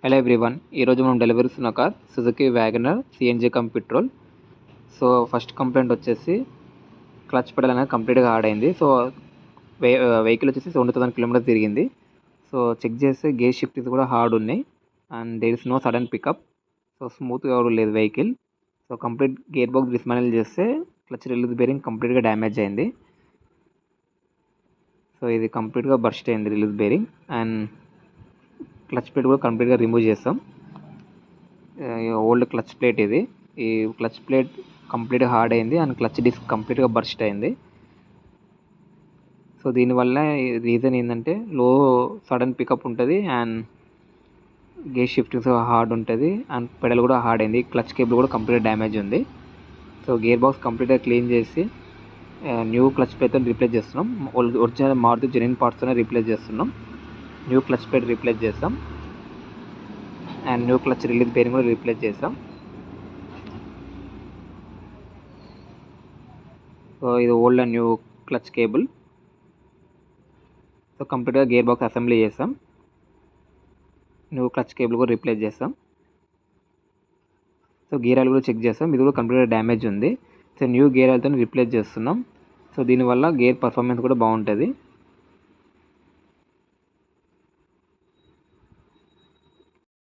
Hello everyone, ఈరోజు మనం delivery ఇస్తున్న car Suzuki Wagon R CNG cum petrol. So first complaint వచ్చేసి క్లచ్ పెడల్ అనేది కంప్లీట్గా హార్డ్ అయింది. సో వెహికల్ వచ్చేసి 70,000 కిలోమీటర్స్ తిరిగింది. సో చెక్ చేస్తే గేర్ షిఫ్ట్ కూడా హార్డ్ ఉన్నాయి and there is no sudden pickup. So స్మూత్గా కూడా లేదు vehicle. So complete gear box dismantle చేస్తే క్లచ్ రిలీజ్ బేరింగ్ కంప్లీట్గా డ్యామేజ్ అయింది. సో ఇది కంప్లీట్గా బర్స్ట్ అయింది release bearing and clutch plate కూడా కంప్లీట్గా రిమూవ్ చేస్తాం. ఓల్డ్ క్లచ్ ప్లేట్ ఇది. ఈ క్లచ్ ప్లేట్ కంప్లీట్గా హార్డ్ అయింది అండ్ క్లచ్ డిస్క్ కంప్లీట్గా బర్స్ట్ అయింది. సో దీనివల్ల రీజన్ ఏంటంటే లో సడన్ పికప్ ఉంటుంది అండ్ గేర్ షిఫ్టింగ్స్ హార్డ్ ఉంటుంది అండ్ పెడల్ కూడా హార్డ్ అయింది. క్లచ్ కేబుల్ కూడా కంప్లీట్ డ్యామేజ్ ఉంది. సో గేర్ బాక్స్ కంప్లీట్గా క్లీన్ చేసి న్యూ క్లచ్ ప్లేట్తో రీప్లేస్ చేస్తున్నాం. ఒరిజినల్ మారుతి జెన్యున్ పార్ట్స్తోనే రీప్లేస్ చేస్తున్నాం. న్యూ క్లచ్ ప్లేట్ రీప్లేస్ చేస్తాం and new clutch release bearing కూడా రీప్లేస్ చేస్తాం. సో ఇది old and new clutch cable. So కంప్లీట్గా గేర్ బాక్స్ అసెంబ్లీ చేస్తాం. న్యూ క్లచ్ కేబుల్ కూడా రీప్లేస్ చేస్తాం. సో గేర్ ఆయిల్ కూడా చెక్ చేస్తాం. ఇది కూడా కంప్లీట్గా డ్యామేజ్ ఉంది. సో న్యూ గేర్ ఆయిల్తో రీప్లేస్ చేస్తున్నాం. సో దీనివల్ల గేర్ పర్ఫార్మెన్స్ కూడా బాగుంటుంది.